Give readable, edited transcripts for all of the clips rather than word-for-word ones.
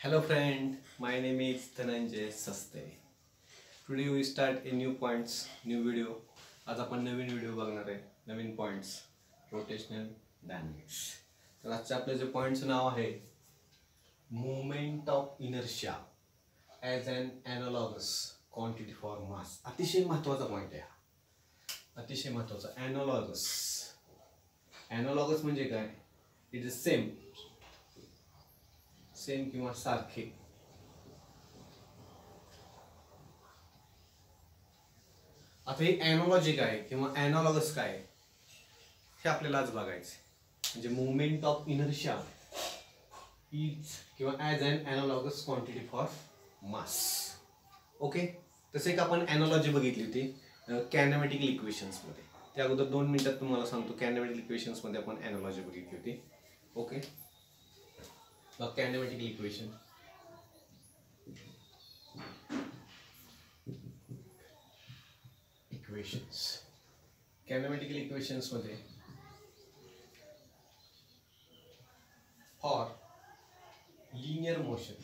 Hello friend, my name is Dhananjay Saste. Today we start a new points, new video. आज आपण नवीन video बघणार आहे, नवीन points, rotational dynamics. तर आजच्या आपले जे पॉइंटचं नाव आहे moment of inertia as an analogous quantity for mass. अतिशय महत्त्वाचा पॉइंट आहे हा, अतिशय महत्त्वाचा. ॲनालॉगस, ॲनालॉगस म्हणजे काय? इट इज सेम किंवा सारखे. आता हे ॲनॉलॉजी काय किंवा ॲनालॉगस काय हे आपल्याला आज बघायचं. म्हणजे मुवमेंट ऑफ इनर्शिया इज किंवा as an analogous quantity for mass. Okay, तसे एक आपण ॲनॉलॉजी बघितली होती कॅनेमॅटिकल इक्वेशन्समध्ये. त्या अगोदर 2 मिनिटात तुम्हाला सांगतो, कॅनेमॅटिकल इक्वेशन्समध्ये आपण ॲनॉलॉजी बघितली होती. ओके, कॅनेमॅटिकल इक्वेशन कॅनेमॅटिकल इक्वेशन्स मध्ये फॉर लिनियर मोशन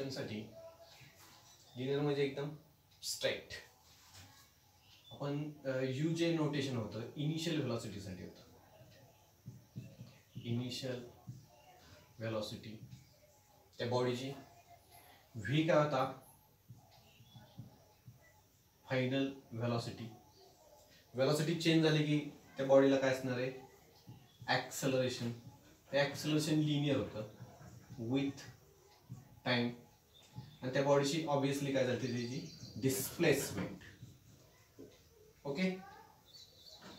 साठी, लिनियर म्हणजे एकदम स्ट्रेट, आपण यू जे नोटेशन होतं इनिशियल व्हेलॉसिटी साठी होतं. इनिशियल वेलोसिटी त्या बॉडीची, व्ही काय होता फायनल वेलोसिटी. वेलोसिटी चेंज झाली की त्या बॉडीला काय असणार आहे ॲक्सेलरेशन. ते ॲक्सेलरेशन लिनियर होतं विथ टाइम. आणि त्या बॉडीची ऑब्विसली काय झाली त्याची डिस्प्लेसमेंट. ओके,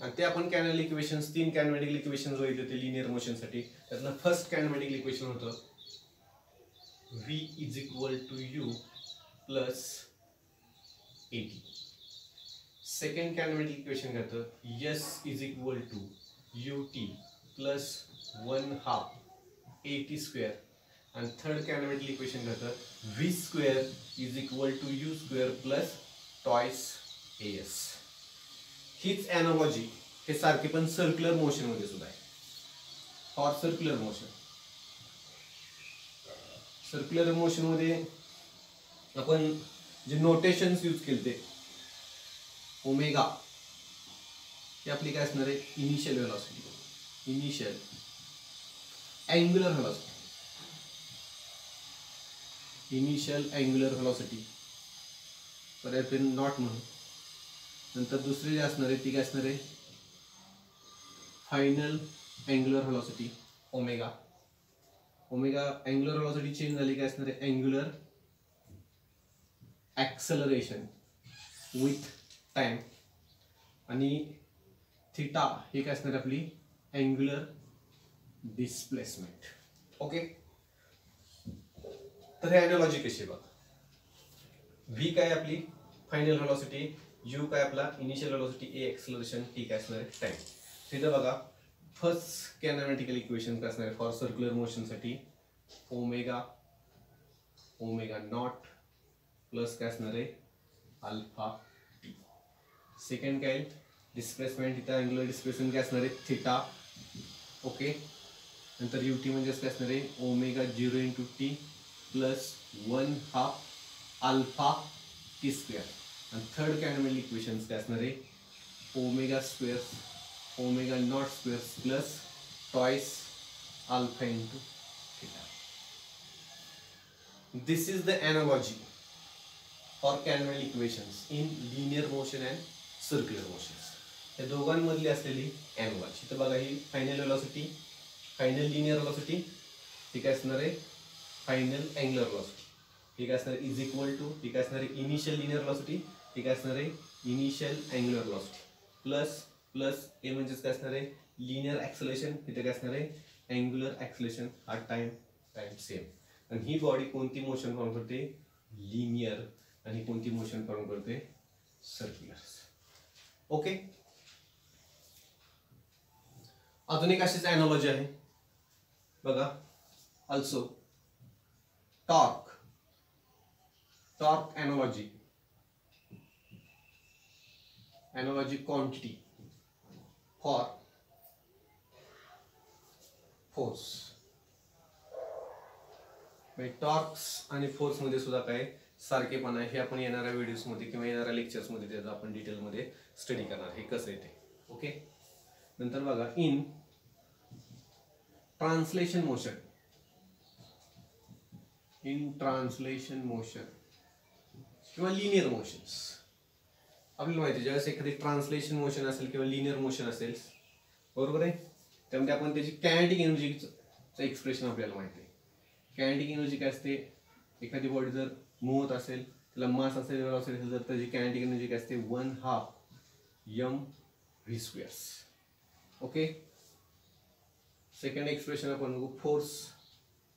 आणि ते आपण कॅनल इक्वेशन्स, 3 कॅनेमॅटिकल इक्वेशन्स बघितले होते लिनियर मोशनसाठी. त्यातलं फर्स्ट कॅनेमॅटिकल इक्वेशन होतं v is equal to u plus a t. Second kinematical equation घेतं s is equal to u t plus 1/2 a t square. आणि थर्ड कॅनेमॅटिकल इक्वेशन घेतं v square is equal to u square plus twice as. हीच analogy हे सारखे पण circular motion मध्ये सुद्धा आहे. For circular motion, circular motion मध्ये आपण जे नोटेशन्स यूज केले ओमेगा, ही आपली काय असणार आहे initial velocity, initial angular velocity, initial angular velocity परत नॉट म्हणून. नंतर दुसरी जी असणार आहे ती काय असणार आहे final angular velocity omega. Omega angular velocity change झाली काय असणार आहे अँग्युलर ॲक्सेलरेशन विथ टाइम. आणि थिटा ही काय असणार आपली अँग्युलर डिस्प्लेसमेंट. ओके, तर हे ॲनॉलॉजी कशी बघ. व्ही काय आपली फायनल वेलोसिटी, यू काय आपला इनिशियल वेलोसिटी, ए एक्सेलरेशन, टी काय असणार आहे टाइम. तिथं बघा फर्स्ट कॅनेमॅटिकल इक्वेशन काय असणार आहे फॉर सर्क्युलर मोशन साठी ओमेगा नॉट प्लस काय असणार आहे अल्फा टी. सेकंड काय डिस्प्लेसमेंट, इथं अँग्युलर डिस्प्लेसमेंट काय असणार आहे थिटा. ओके, नंतर यू टी म्हणजे काय असणार आहे omega 0 into t plus 1/2 alpha t square. आणि थर्ड कॅनेमॅटिकल इक्वेशन्स काय असणार आहे omega square, omega naught square plus twice alpha into theta. This is the analogy for kinematical equations in linear motion and circular motions. या दोघांमधली असलेली एनालॉजी. तर बघा ही final velocity, final linear velocity, ही काय असणार आहे फायनल अँग्युलर वेलोसिटी, ही काय असणार इज इक्वल टू, ही काय असणार आहे इनिशियल लिनियर वेलोसिटी, ही काय असणार आहे इनिशियल अँग्युलर वेलोसिटी प्लस ए म्हणजेच काय असणार आहे लिनियर ॲक्सेलरेशन, इथे काय असणार आहे अँग्युलर ॲक्सेलरेशन. हा टाइम सेम. आणि ही बॉडी कोणती मोशन फॉर्म करते लिनियर, आणि कोणती मोशन फॉर्म करते सर्क्युलर. ओके, अजून एक अशीच ॲनॉलॉजी आहे बघा. Also torque analogy, analogy quantity for force. Torques आणि फोर्समध्ये सुद्धा काय सारखेपणा आहे हे आपण येणाऱ्या व्हिडिओजमध्ये किंवा येणाऱ्या लेक्चर्समध्ये त्याचा आपण डिटेलमध्ये स्टडी करणार हे कसं येते. ओके. नंतर बघा in translation motion, in translation motion किंवा लिनियर मोशन्स. आपल्याला माहिती आहे ज्यावेळेस एखादी ट्रान्सलेशन मोशन असेल किंवा लिनियर मोशन असेल बरोबर आहे त्यामध्ये आपण त्याची कायनेटिक एनर्जीचं एक्सप्रेशन आपल्याला माहिती आहे. कायनेटिक एनर्जी काय असते, एखादी बॉडी जर मूव्ह होत असेल त्याला मास असेल वेलोसिटी जर त्याची कायनेटिक एनर्जी काय असते 1/2 mv². ओके. सेकंड एक्सप्रेशन आपण बघू फोर्स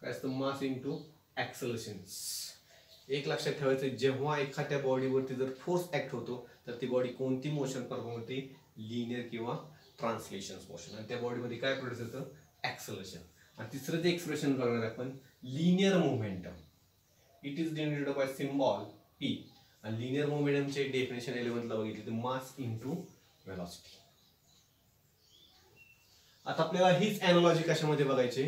काय असतं मास इंटू ॲक्सलरेशन्स. एक लक्षात ठेवायचं जेव्हा एखाद्या बॉडीवरती जर फोर्स ऍक्ट होतो तर ती बॉडी कोणती मोशन परफॉर्म होते, लिनियर किंवा ट्रान्सलेशन मोशन, आणि त्या बॉडीमध्ये काय प्रोड्यूस होतं ॲक्सलरेशन. आणि तिसरं जे एक्सप्रेशन बघणार आपण linear momentum. It is denoted by symbol P. आणि लिनियर मोमेंटमचे डेफिनेशन 11ला बघितली तर मास इंटू वेलॉसिटी. आता आपल्याला हीच एनालॉजी कशामध्ये बघायची,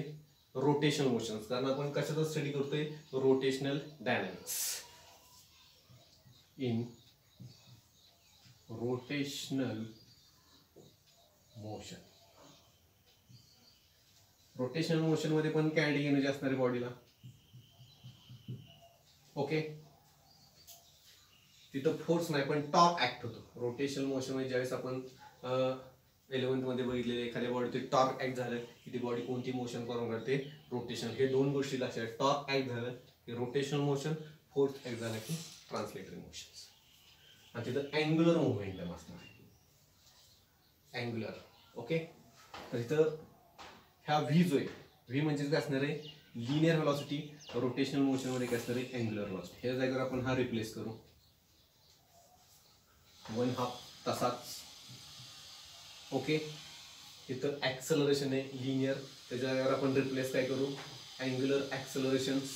रोटेशनल मोशन्स, कारण आपण कशाचा स्टडी करतोय rotational dynamics. In rotational motion, rotational motion मध्ये पण कायनेटिक एनर्जी असणार आहे बॉडीला. ओके. तिथं फोर्स नाही पण टॉर्क ऍक्ट होतो. रोटेशनल मोशन मध्ये ज्यावेळेस आपण 11th मध्ये बघितलेले एखाद्या बॉडी टॉर्क ऍक्ट झालं की ती बॉडी कोणती मोशन परफॉर्म करते, रोटेशन. हे दोन गोष्टी लक्षात, टॉर्क ऍक्ट झालं की रोटेशनल मोशन, फोर्स ऍक्ट झालं की ट्रान्सलेटरी मोशन. आणि तिथं अँग्युलर मोमेंटम असणार आहे, अँग्युलर. ओके. तर इथं ह्या व्ही जो आहे, व्ही म्हणजे काय असणार आहे लिनियर व्हेलॉसिटी, रोटेशनल मोशन मध्ये काय असणार आहे अँग्युलर व्हेलॉसिटी. ह्या जागेवर आपण हा रिप्लेस करू 1/2 तसाच. ओके. इथं ॲक्सलरेशन आहे लिनियर, त्याच्या जागेवर आपण रिप्लेस काय करू अँग्युलर ॲक्सलरेशन्स.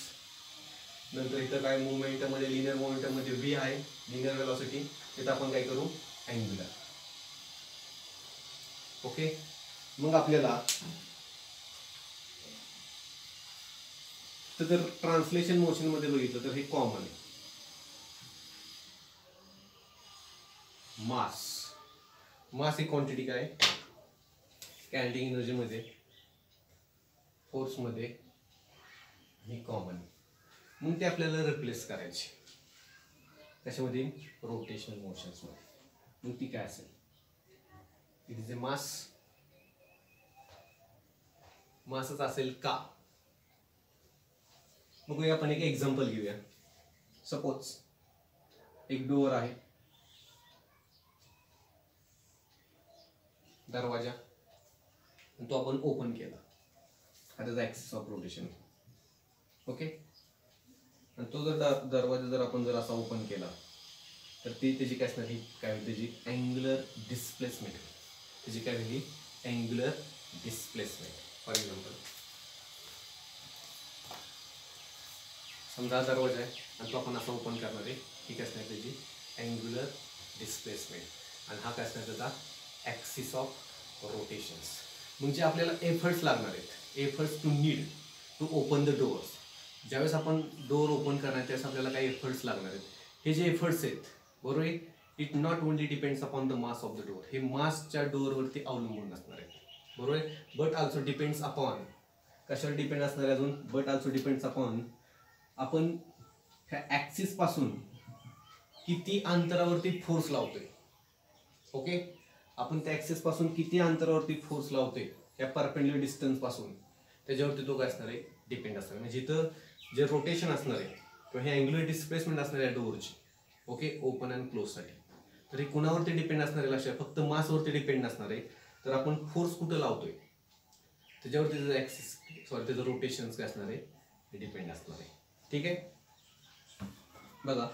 नंतर इथं काय मोमेंटम मध्ये लिनियर मोमेंटम मध्ये व्ही आहे लिनियर व्हेलॉसिटी, तिथं आपण काय करू अँग्युलर. ओके. मग आपल्याला तर जर ट्रान्सलेशन मोशन मध्ये बघितलं तर हे कॉमन आहे. मास, मास ही क्वांटिटी काय कायनेटिक एनर्जी मध्ये, फोर्स मध्ये ही कॉमन. मग ते आपल्याला रिप्लेस करायचे कशामध्ये रोटेशनल मोशन्स मध्ये. मग ती काय असेल, इट इज ए मास, मासच असेल का. मग आपण एक एक्झाम्पल घेऊया. सपोज एक डोअर आहे, दरवाजा, तो आपण ओपन केला, त्याचा ऍक्सिस ऑफ रोटेशन. ओके. आणि तो जर दरवाजा जर आपण जर असा ओपन केला तर ती त्याची काय असणार, काय होईल त्याची अँग्युलर डिस्प्लेसमेंट, त्याची काय होईल अँग्युलर डिस्प्लेसमेंट. फॉर एक्झाम्पल समजा दरवाजा आहे आणि तो आपण असा ओपन करणार आहे, ही काय असणार त्याची अँग्युलर डिस्प्लेसमेंट, आणि हा काय असणार त्याचा ॲक्सिस ऑफ रोटेशन्स. म्हणजे आपल्याला एफर्ट्स लागणार आहेत, efforts to need to open the doors. ज्यावेळेस आपण डोअर ओपन करणार त्यावेळेस आपल्याला काही एफर्ट्स लागणार आहेत. हे जे एफर्ट्स आहेत बरोबर आहे, it not only depends upon the mass of the door, हे मासच्या डोअरवरती अवलंबून असणार आहे बरोबर आहे. बट ऑल्सो डिपेंड्स अपॉन, कशावर डिपेंड असणार आहे अजून, बट ऑल्सो डिपेंड्स अपॉन आपण ह्या ॲक्सिस पासून किती अंतरावरती फोर्स लावतोय. ओके. आपण त्या ॲक्सिस पासून किती अंतरावरती फोर्स लावतोय या परपेंडिक्युलर डिस्टन्स पासून, त्याच्यावरती तो काय असणार आहे डिपेंड असणार आहे. म्हणजे इथं जे रोटेशन असणार आहे किंवा हे अँग्युलर डिस्प्लेसमेंट असणार आहे डोअरची, ओके, ओपन अँड क्लोजसाठी, तर हे कुणावरती डिपेंड असणार आहे लक्षात, फक्त मासवरती डिपेंड नसणार आहे. तर आपण फोर्स कुठं लावतोय त्याच्यावरती त्याचं ॲक्सिस सॉरी त्याचं रोटेशन्स काय असणार आहे डिपेंड असणार आहे. ठीक आहे. बघा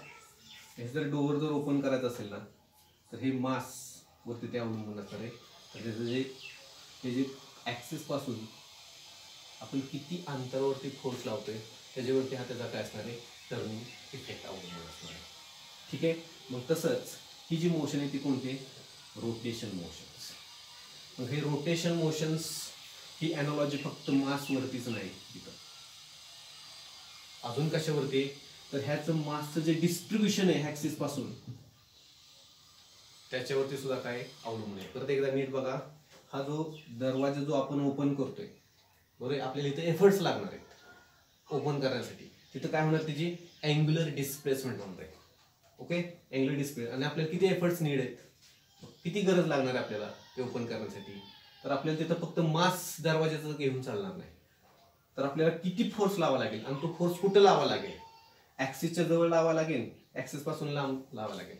हे जर डोअर जर ओपन करायचं असेल ना तर हे मास वरती ते अवलंबून असणार आहे. तर त्याचं जे ॲक्सिस पासून आपण किती अंतरावरती फोर्स लावतोय त्याच्यावरती हा त्याचा काय असणार आहे टर्निंग इफेक्ट अवलंबून असणार आहे. ठीक आहे. मग तसंच ही जी मोशन आहे ती कोणती रोटेशन मोशन्स. मग हे रोटेशन मोशन्स ही एनॉलॉजी फक्त मासवरतीच नाही, तिथं अजून कशावरती, तर ह्याचं मासचं जे डिस्ट्रीब्युशन आहे ऍक्सिस पासून त्याच्यावरती सुद्धा काय अवलंबून आहे. परत एकदा नीट बघा, हा जो दरवाजा जो आपण ओपन करतोय बरोबर, आपल्याला इथे एफर्ट्स लागणार आहेत ओपन करण्यासाठी. तिथं काय होणार, त्याची अँग्युलर डिस्प्लेसमेंट होणार आहे. Okay, angular display. आणि आपल्याला किती एफर्ट्स नीड आहेत, किती गरज लागणार आहे आपल्याला ते ओपन करण्यासाठी, तर आपल्याला तिथं फक्त मास दरवाजाचं घेऊन चालणार नाही, तर आपल्याला किती फोर्स लावा लागेल आणि तो फोर्स कुठं लावा लागेल, ऍक्सिसच्या जवळ लावा लागेल, ऍक्सिस पासून लांब लावा लागेल.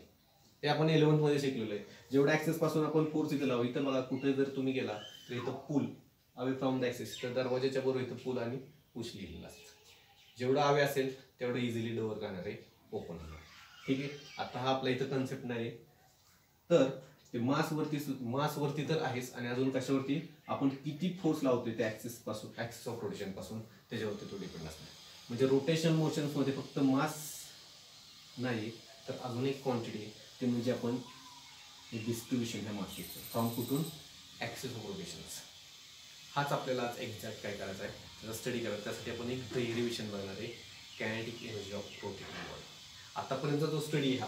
ते आपण 11th मध्ये शिकलेलो आहे. जेवढा ऍक्सिस पासून आपण फोर्स इथे लावू, इथं बघा कुठे जर तुम्ही गेला तर इथं pull away from the axis, तर दरवाजाच्या बरोबर इथं पुल आणि पुश लिहिलेलं असतं. जेवढं हवे असेल तेवढं इझिली डोअर करणार आहे, ओपन होणार. ठीक आहे, आता हा आपला इथं कन्सेप्ट नाही. तर ते मासवरती तर आहेच, आणि अजून कशावरती आपण किती फोर्स लावतोय त्या ऍक्सिस पासून, ऍक्सिस ऑफ रोटेशन पासून, त्याच्यावरती तो डिपेंड असणार. म्हणजे रोटेशन मोशन्स मध्ये फक्त मास नाही, तर अजून एक क्वांटिटी आहे, ते म्हणजे आपण डिस्ट्रीब्युशन ह्या मासचं फ्रॉम कुठून, ऍक्सिस ऑफ रोटेशन्स. हाच आपल्याला आज एक्झॅक्ट काय करायचा आहे, त्याचा स्टडी करायचा. त्यासाठी आपण एक डेरिव्हेशन बघणार आहे, kinetic energy of rotating body. आतापर्यंतचा जो स्टडी हा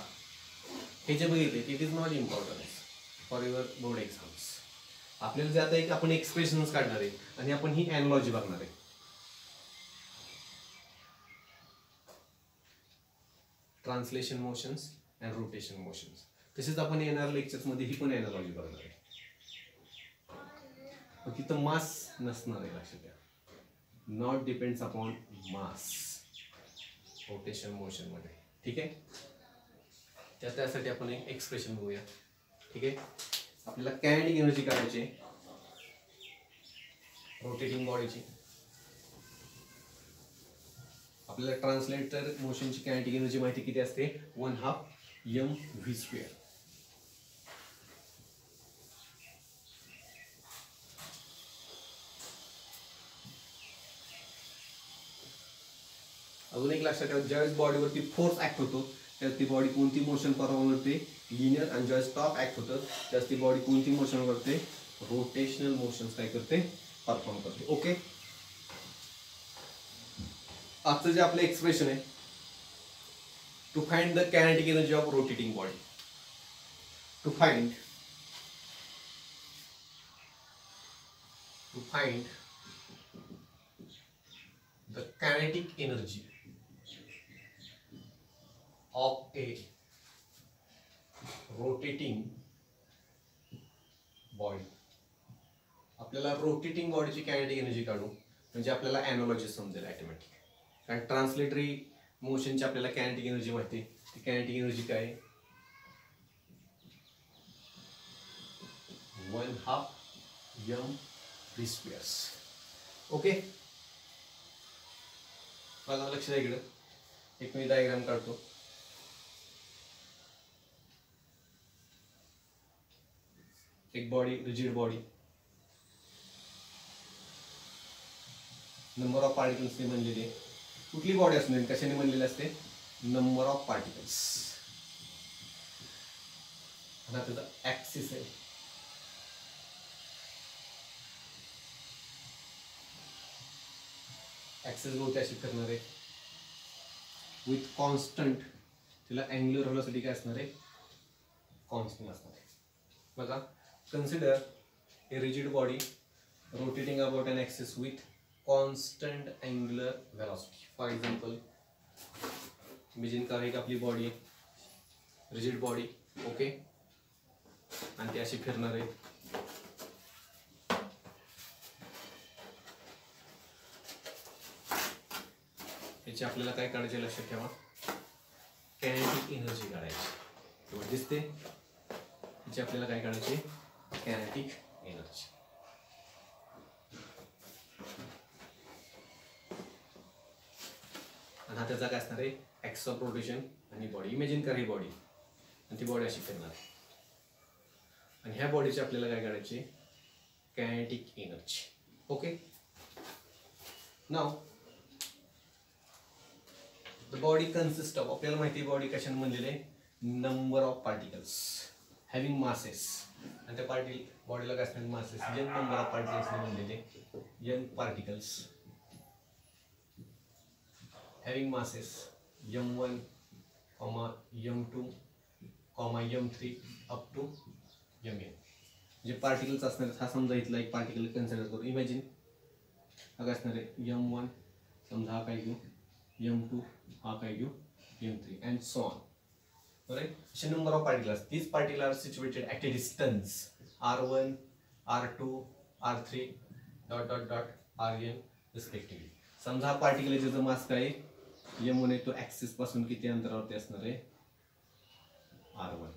हे जे बघितले, it is not important for your board exams. आपल्याला जे आता एक आपण एक्सप्रेशन्स काढणार आहे आणि आपण ही एनालॉजी बघणार आहे. Translation motions and rotation motions. तसेच आपण येणाऱ्या लेक्चर्स मध्ये ही पण एनालॉजी बघणार आहे. तिथं मास नसणार आहे, लक्षात घ्या. Not depends upon mass rotation motion मध्ये. ठीक आहे, त्यासाठी आपण एक एक्सप्रेशन बघूया. ठीक आहे, आपल्याला कायनेटिक एनर्जी काढायची रोटेटिंग बॉडीची. आपल्याला ट्रान्सलेटर मोशनची कायनेटिक एनर्जी माहिती किती असते, 1/2 mv². अजून एक लक्षात ठेवा, ज्यावेळेस बॉडीवरती फोर्स ऍक्ट होतो त्यावेळेस ती बॉडी कोणती मोशन परफॉर्म करते, लिनियर. आणि ज्यावेळेस टॉप ऍक्ट होतं त्यावेळेस ती बॉडी कोणती मोशन करते, रोटेशनल मोशन्स काय करते, परफॉर्म करते. ओके, आजचं जे आपलं एक्सप्रेशन आहे, to find the kinetic energy of rotating body. To find the kinetic energy of a rotating body. आपल्याला रोटेटिंग बॉडीची कायनेटिक एनर्जी काढू म्हणजे आपल्याला एनालॉजी समजेल ऑटोमॅटिक. कारण ट्रान्सलेटरी मोशनची आपल्याला कायनेटिक एनर्जी माहिती. ती कायनेटिक एनर्जी काय, 1/2 mv². ओके, मला लक्ष द्या इकडं. एक मी डायग्राम काढतो. एक body, rigid body, number of पार्टिकल्सने बनलेली. कुठली बॉडी असते कशाने बनलेली असते, नंबर ऑफ पार्टिकल्स. आता त्याचा ऍक्सिस आहे, ऍक्सिस भोवती अशी फिरणार आहे विथ कॉन्स्टंट. तिला अँग्युलर व्हेलॉसिटी काय असणार आहे, कॉन्स्टंट असणार आहे. बघा, consider a rigid body rotating about an axis with constant angular velocity. For example, imagine करा एक आपली बॉडी आहे, रिजिड बॉडी. ओके, आणि ती अशी फिरणार आहे. याची आपल्याला काय काढायचे, लक्षात ठेवा, कायनेटिक एनर्जी काढायची. दिसते, याची आपल्याला काय काढायची, कायनेटिक एनर्जी. आणि हा त्याचा काय असणार आहे, ऍक्सिस ऑफ रोटेशन आणि बॉडी. इमेजिन करा ही बॉडी आणि ती बॉडी अशी फिरणार आहे. आणि ह्या बॉडीची आपल्याला काय काढायची, kinetic energy. Okay, now the body consist of, आपल्याला माहिती बॉडी कशाने बनलेली आहे, number of particles having masses. आणि त्या बॉडीला काय असणार, मासेस, n नंबर ऑफ पार्टिकल्सने बनलेले, n particles having masses m1, m2, m3 up to mn जे पार्टिकल्स असणार आहेत. हा समजा इथला एक पार्टिकल कन्सिडर करू. इमॅजिन हा काय असणार आहे m1, समजा हा काय घेऊ m2, हा काय घेऊ m3 and so on. Right? So number of particles. These particles are situated at a distance r1, r2, r3, dot dot dot rn respectively. समजा हा पार्टिकल आहे ज्याचा मास काय m1 आहे तो ऍक्सिस पासून किती अंतरावरती असणार आहे r1.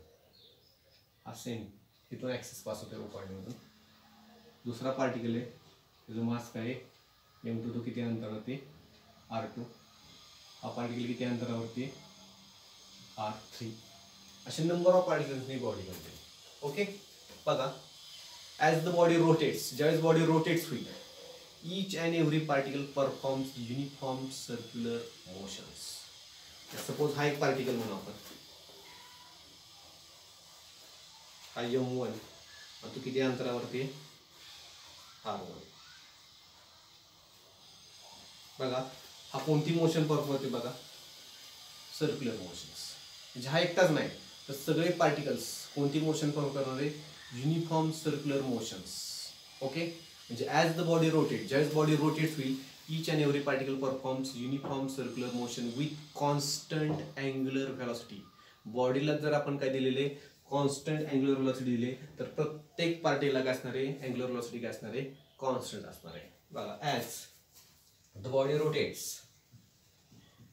हा सेम इथून ऍक्सिस पास होतोय ओ पॉइंट मधून. दुसरा पार्टिकल आहे त्याचा मास काय m2 तो किती अंतरावरती r2. हा पार्टिकल किती अंतरावरती r3. असे नंबर ऑफ पार्टिकल्सनी बॉडी बनते. ओके बघा ॲज द बॉडी रोटेट्स, ज्यावेळेस बॉडी रोटेट्स होईल each and every particle performs uniform circular motions. Suppose हा एक पार्टिकल म्हणू आपण, हा m1 तो किती अंतरावरती r1. बघा हा कोणती मोशन परफॉर्म होते बघा सर्क्युलर मोशन्स. म्हणजे हा एकटाच नाही तर सगळे पार्टिकल्स कोणती मोशन परफॉर्म करणार आहे युनिफॉर्म सर्क्युलर मोशन्स. ओके म्हणजे ॲज द बॉडी रोटेट, ज्यावेळेस बॉडी रोटेट होईल each and every particle performs uniform circular motion with constant angular velocity. बॉडीला जर आपण काय दिलेले कॉन्स्टंट अँग्युलर व्हेलॉसिटी दिले तर प्रत्येक पार्टिकलला काय असणार आहे अँग्युलर व्हेलॉसिटी काय असणार आहे कॉन्स्टंट असणार आहे. बघा as the body rotates,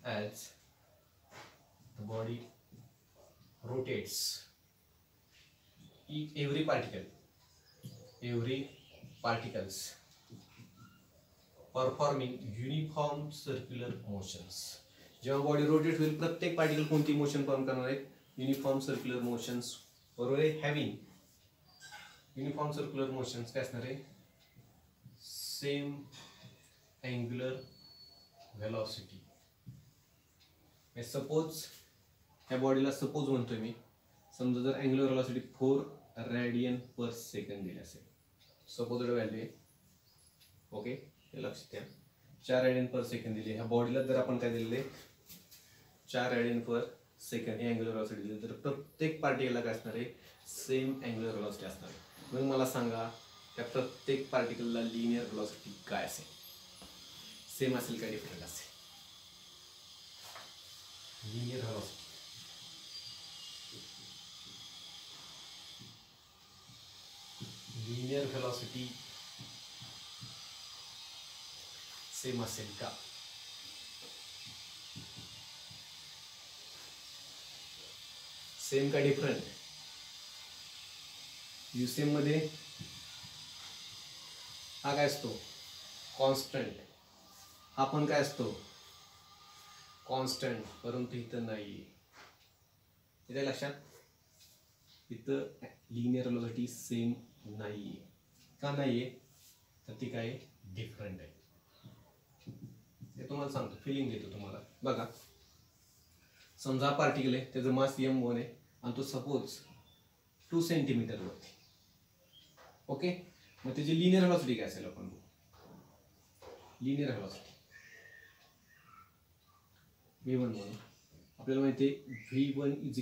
as the body rotates every particles performing uniform circular motions. जेव्हा बॉडी रोटेट होईल प्रत्येक पार्टिकल कोणती मोशन परफॉर्म करणार आहे युनिफॉर्म सर्क्युलर मोशन्स. बरोबर आहे. हॅव्हिंग युनिफॉर्म सर्क्युलर मोशन्स काय असणार आहे सेम अँग्युलर व्हेलॉसिटी. सपोज ह्या बॉडीला सपोज म्हणतोय मी, समजा जर अँग्युलर व्हेलॉसिटी 4 रेडियन पर सेकंड दिली असेल, सपोज व्हॅल्यू आहे. ओके हे लक्षात घ्या 4 रेडियन पर सेकंड दिली. ह्या बॉडीला जर आपण काय दिलेले 4 रेडियन पर सेकंड ही अँग्युलर व्हेलॉसिटी दिली तर प्रत्येक पार्टिकलला काय असणार आहे सेम अँग्युलर व्हेलॉसिटी असणार आहे. मग मला सांगा त्या प्रत्येक पार्टिकलला लिनियर व्हेलॉसिटी काय असेल, सेम असेल काय डिफरंट असेल. Linear velocity linear velocity same असेल का सेम का डिफरंट. युसेम मध्ये हा काय असतो कॉन्स्टंट, हा पण काय असतो कॉन्स्टंट, परंतु इथं नाही. इथे लक्षात इथं लिनियर व्हेलॉसिटी सेम नाहीये. का नाहीये तर ती काय डिफरंट आहे. ते तुम्हाला सांगतो फिलिंग देतो तुम्हाला. बघा समजा पार्टिकल आहे त्याचं मास m1 आहे आणि तो सपोज 2 सेंटीमीटर वरती. ओके मग त्याची लिनियर व्हेलॉसिटी काय असेल आपण लिनियर व्हेलॉसिटी v1 म्हणून आपल्याला माहिती आहे v1 =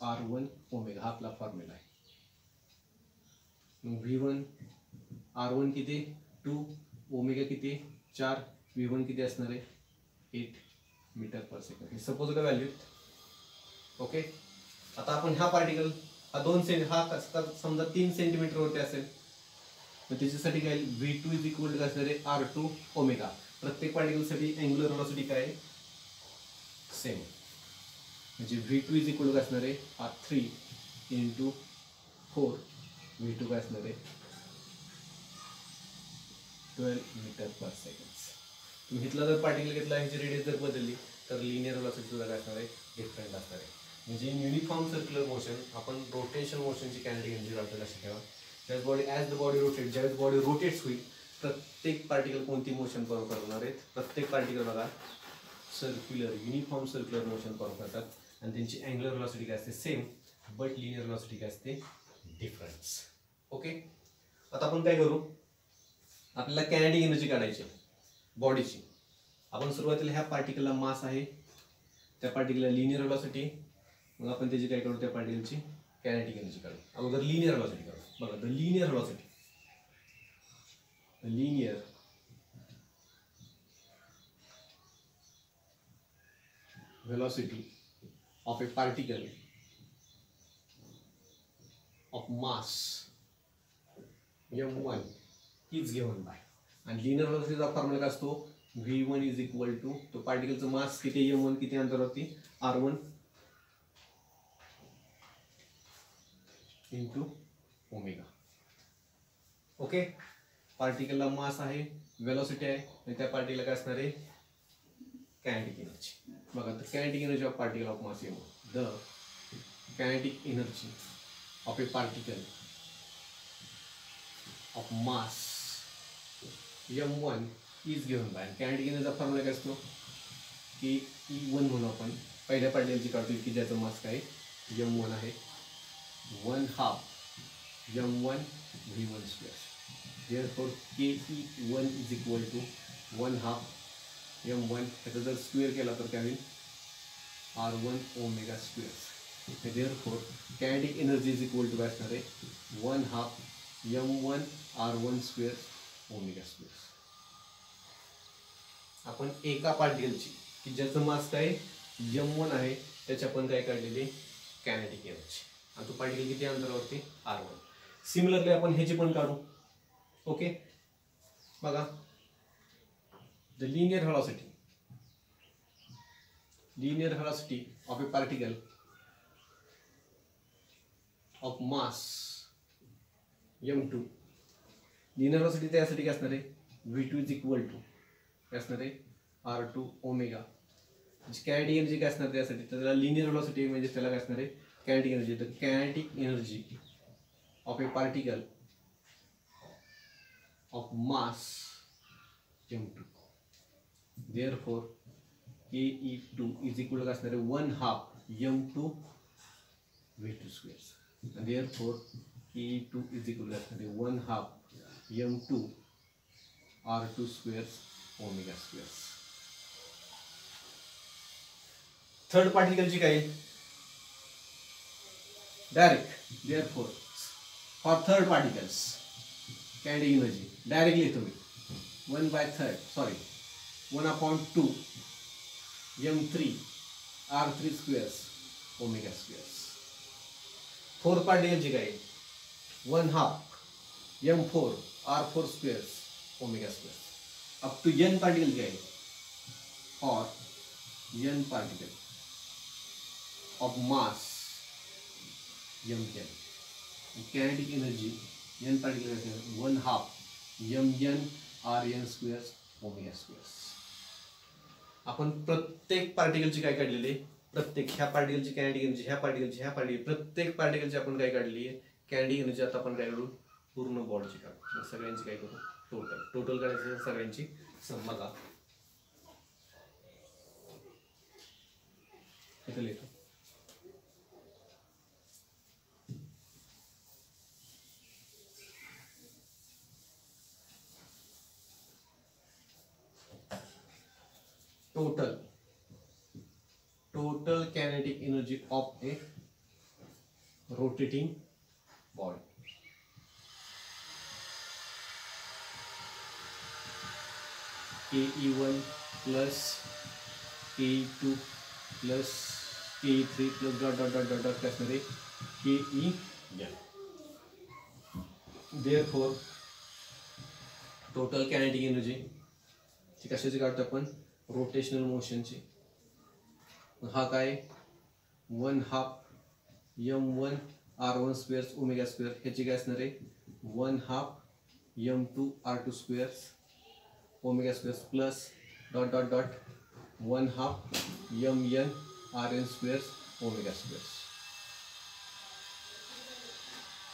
r1 ओमेगा, हा आपला फॉर्म्युला आहे. मग v1 r1 किती 2 ओमेगा किती 4, v1 किती असणार आहे 8 मीटर पर सेकंड. हे सपोज का व्हॅल्यू. ओके आता आपण हा पार्टिकल हा 2 हा समजा 3 सेंटीमीटर वरती असेल मग त्याच्यासाठी काय v2 = काय असणार आहे r2 ओमेगा. प्रत्येक पार्टिकलसाठी अँग्युलर व्हेलॉसिटी काय सेम म्हणजे v2 = काय असणार आहे r3 × 4 v2 काय असणार आहे 12 मीटर पर सेकंड. तुम्ही इथला जर पार्टिकल घेतला ह्याची रेडियस जर बदलली तर लिनियर व्हेलॉसिटी सुद्धा काय असणार आहे डिफरंट असणार आहे. म्हणजे युनिफॉर्म सर्क्युलर मोशन आपण रोटेशन मोशनची कॅनडिक एनर्जी आपल्याला लक्षात ठेवा. ज्यावेळेस body as the body rotate, ज्यावेळेस बॉडी रोटेट्स होईल प्रत्येक पार्टिकल कोणती मोशन परफॉर्म करणार आहेत प्रत्येक पार्टिकल बघा circular uniform circular motion perform करतात आणि त्यांची अँग्युलर व्हेलॉसिटी काय असते सेम बट लिनियर व्हेलॉसिटी काय असते डिफरन्स. ओके आता आपण काय करू आपल्याला कॅनडिक एनर्जी काढायची बॉडीची. आपण सुरुवातीला ह्या पार्टिकलला मास आहे, त्या पार्टिकलला लिनियर व्हेलॉसिटी, मग आपण त्याची काय करू, त्या पार्टिकलची कायनेटिक एनर्जी काढू. अगोदर लिनियर व्हेलॉसिटी काढू. बघा, the linear velocity, linear velocity of a particle of mass m1 is given by, आणि लिनियर व्हेलॉसिटीचा फॉर्म्युला काय असतो, v1 इज इक्वल टू, तो पार्टिकलचं मास किती, m1 किती अंतरावरती, r1 इंटू ओमेगा. ओके, पार्टिकलला मास आहे, वेलोसिटी आहे, आणि त्या पार्टिकलला काय असणार आहे, कायनेटिक एनर्जी. बघा, the kinetic energy of particle of mass m1, the kinetic energy of a particle of mass m1 is given by, kinetic एनर्जीचा फॉर्म्युला काय असतो की E1 म्हणून आपण पहिल्या पार्टिकलची काढतो की ज्याचं मास काय m1 आहे, 1/2 m1 v1 square. Therefore ke1 is equal to 1/2 m1, त्याचा जर स्क्वेअर केला तर काय होईल, r1 omega square. Therefore kinetic energy is equal to काय असणार आहे, 1/2 m1 r1 square omega square. आपण एका पार्टिकलची की ज्याचं मास काय m1 आहे त्याची आपण काय काढलेली कायनेटिक एनर्जी, आणि तो पार्टिकल किती अंतरावरती, r1. सिमिलरली आपण ह्याची पण काढू. ओके, बघा, the linear velocity of a particle of mass m2, linear velocity त्यासाठी काय असणार आहे, v2 इज इक्वल टू काय असणार आहे, r2 ओमेगा. कायनेटिक एनर्जी काय असणार त्यासाठी, त्याला लिनियर व्हेलॉसिटी म्हणजे त्याला काय असणार आहे, kinetic energy. The kinetic energy of a particle of mass m2, therefore ke2 is equal to 1/2 m2 v2 square, and therefore ke2 is equal to 1/2 m2 r2 square omega square. Third particle ची काय direct, therefore for third particles kinetic energy directly लिहितो मी, 1/2 m3 r3 squares omega squares. Fourth पार्टिकलची काय 1/2 m4 r4 squares omega squares. Up to n particle काय, और n particle of mass mn, kinetic energy n particle 1/2 mn rn square omega square. आपण प्रत्येक पार्टिकलची काय काढलेली, प्रत्येक ह्या पार्टिकलची कायनेटिक एनर्जी, ह्या पार्टिकल प्रत्येक पार्टिकलची आपण काय काढली आहे कायनेटिक एनर्जी. आता आपण काय करू, पूर्ण बॉडीची काढू, सगळ्यांची काय करू, टोटल काढायची सगळ्यांची सम. बघा इथे लिहितो, total kinetic energy of a rotating body. ke1 plus ke2 plus ke3 plus dot plus ke therefore total kinetic energy ची कशाची काढतो आपण, रोटेशनल मोशनची. हा काय 1/2 m1 r1 square omega square, ह्याची काय असणार आहे 1/2 m2 r2 square omega square plus dot 1/2 mn rn square omega square.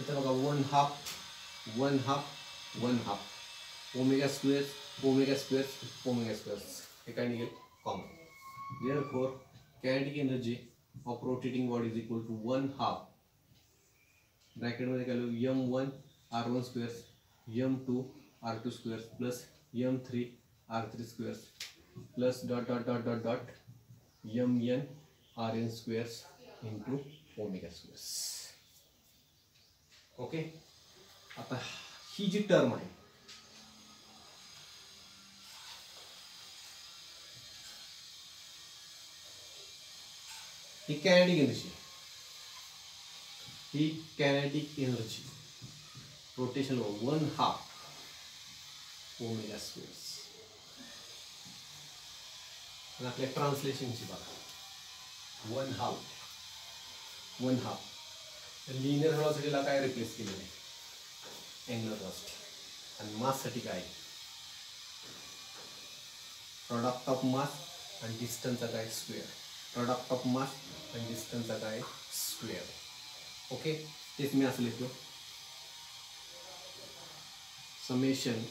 इथं बघा 1/2 ओमेगा स्क्वेअर हे काय निघेल common. Therefore kinetic energy of rotating body is equal to 1/2 bracket मध्ये काय लिहू, m1 r1 square m2 r2 square plus m3 r3 square plus dot dot dot dot dot mn rn squares into omega squares. Okay. आता ही जी term आहे ही kinetic energy, ही kinetic energy rotation 1/2 omega squares. आणि आपल्या ट्रान्सलेशनची बघा 1/2 linear व्हेलॉसिटीला काय रिप्लेस केलेलं आहे? Angular velocity. आणि माससाठी काय? प्रोडक्ट ऑफ मास आणि डिस्टन्सचा काय? स्क्वेअर. प्रोडक्ट ऑफ मास आणि डिस्टन्सचा काय? स्क्वेअर. ओके. तेच मी असं लिहितो summation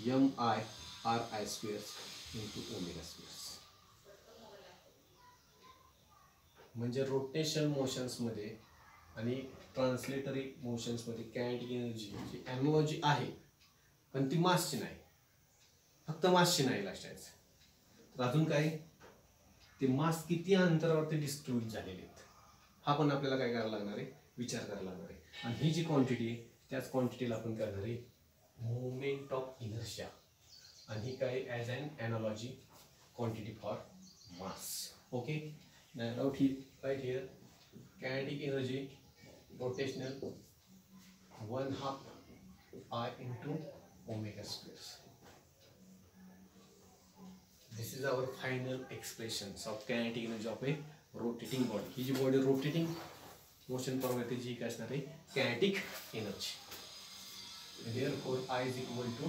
MI/RI squares into omega squares. म्हणजे रोटेशन मोशन्समध्ये आणि ट्रान्सलेटरी मोशन्समध्ये कायनेटिक एनर्जीची एनॉलॉजी आहे, पण ती मासची नाही. फक्त मासची नाही लक्षात. तर अजून काय? ते मास किती अंतरावरती डिस्ट्रीब्यूट झालेले आहेत हा पण आपल्याला काय करायला लागणार आहे? विचार करायला लागणार आहे. आणि ही जी क्वांटिटी आहे त्याच क्वांटिटीला आपण करणार आहे मोमेंट ऑफ इनर्शिया. आणि ही काय? As an analogy quantity for mass. Okay. Now right here kinetic energy rotational 1/2 I into omega squares. This is our final expressions of kinetic energy of a rotating body. ही जी body rotating motion permit जी काय असणार आहे? kinetic energy. Therefore I is equal to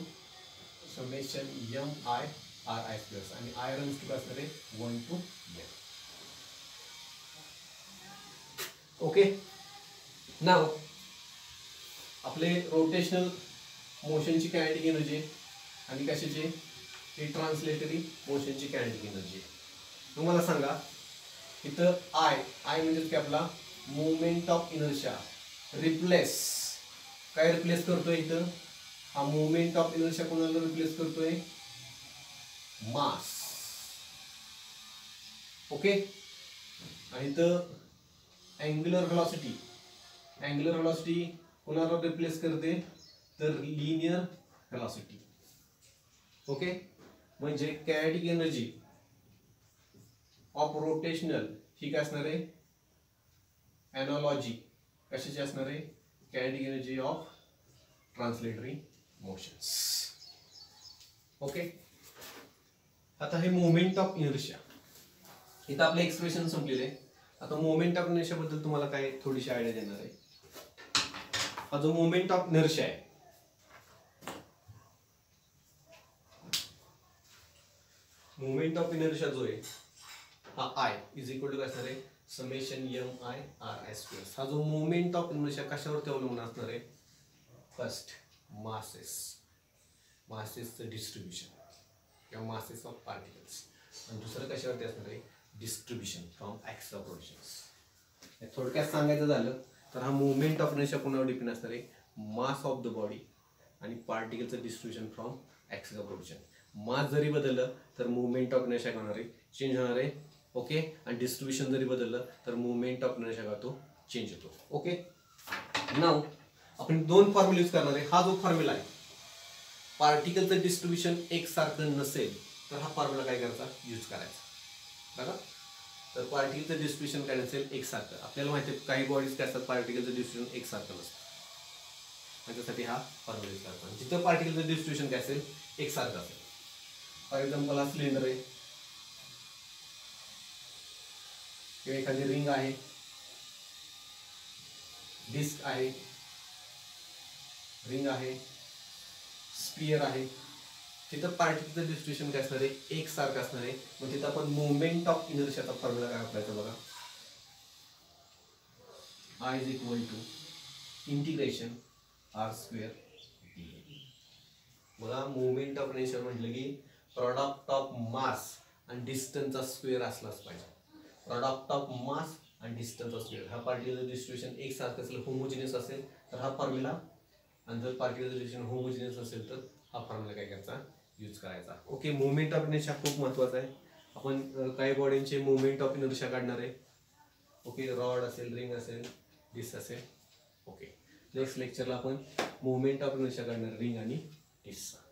summation MI/RI squares आणि I runs to काय असणार आहे? 1 to n. ओके. नाव आपले रोटेशनल मोशनची कायनेटिक एनर्जी आणि कशाची? ही ट्रान्सलेटरी मोशनची कायनेटिक एनर्जी. मग मला सांगा इथं आय म्हणजे काय? आपला मोमेंट ऑफ इनर्शिया रिप्लेस काय रिप्लेस करतोय इथं? हा मोमेंट ऑफ इनर्शिया कोणाला रिप्लेस करतोय? मास. ओके. आणि इथं अँग्युलर व्हेलॉसिटी कोणाला रिप्लेस करते? तर लिनियर व्हेलॉसिटी. ओके. म्हणजे कायनेटिक एनर्जी ऑफ रोटेशनल ही काय असणार आहे? एनॉलॉजी कशाची असणार आहे? Kinetic energy of translatory motions. Okay. आता हे मोमेंट ऑफ इनर्शिया इथं आपले एक्सप्रेशन संपलेले. आता मोमेंट ऑफ इनर्शिया बद्दल तुम्हाला काय थोडीशी आयडिया देणार आहे. हा जो मोमेंट ऑफ इनर्शिया आहे मोमेंट ऑफ इनर्शिया जो आहे हा I इज इक्वल टू काय असणार आहे? Summation MI/RI squares. हा जो मोमेंट ऑफ इनर्शिया कशावरती अवलंबून असणार आहे? फर्स्ट मासेसचं डिस्ट्रीब्युशन किंवा मासेस ऑफ पार्टिकल्स. आणि दुसरं कशावरती असणार आहे? Distribution from axis of rotation. थोडक्यात सांगायचं झालं तर हा मुवमेंट ऑफ इनर्शिया कोणावर डिपेंड असणार आहे? मास ऑफ द बॉडी आणि पार्टिकलचं distribution from axis of rotation. Mass जरी बदललं तर मुवमेंट ऑफ इनर्शिया होणार आहे? चेंज होणार आहे. ओके. आणि डिस्ट्रीब्युशन जरी बदललं तर मुवमेंट ऑफ इनर्शिया का तो चेंज होतो. ओके. नाव आपण दोन फॉर्म्युला यूज करणार आहे. हा जो फॉर्म्युला आहे पार्टिकलचं डिस्ट्रीब्युशन एकसारखं नसेल तर हा फॉर्म्युला काय करायचा? यूज करायचा. बघा. तर पार्टिकलचं डिस्ट्रीब्युशन काय नसेल? एकसारखं. आपल्याला माहिती आहे काही बॉडीज काय असतात पार्टिकलचं डिस्ट्रीब्युशन एकसारखं नसतं. त्याच्यासाठी हा फॉर्म्युला यूज करायचा. जिथं पार्टिकलचं डिस्ट्रीब्युशन काय असेल? एकसारखं असेल. फॉर एक्झाम्पल हा सिलेंडर आहे किंवा एखादी रिंग आहे, डिस्क आहे, रिंग आहे, स्पियर आहे. तिथं पार्टिकलचं डिस्ट्रीब्युशन काय असणार आहे? एकसारखं असणार आहे. मग तिथं आपण मोमेंट ऑफ इनर्शियाचा फॉर्म्युला काय वापरायचा बघा. I is equal to integration R². बघा मोमेंट ऑफ इनर्शिया म्हटलं की प्रोडक्ट ऑफ मास आणि डिस्टन्सचा स्क्वेअर असलाच पाहिजे. प्रोडक्ट ऑफ मास आणि डिस्टन्सचा स्क्वेअर. हा पार्टिकलचं डिस्ट्रीब्युशन एकसारखं असेल, होमोजिनियस असेल तर हा फॉर्म्युला. आणि जर पार्टिकलचं डिस्ट्रीब्युशन होमोजिनियस असेल तर हा फॉर्म्युला काय करायचा? यूज करायचा. ओके, मुवमेंट ऑफ इनर्शिया खूप महत्वाचा आहे. आपण काही बॉडींचे मुवमेंट ऑफ इनर्शिया काढणार आहे. ओके, रॉड असेल, रिंग असेल, डिस्क असेल. ओके, नेक्स्ट लेक्चरला आपण मुवमेंट ऑफ इनर्शिया काढणार, रिंग आणि डिस्क.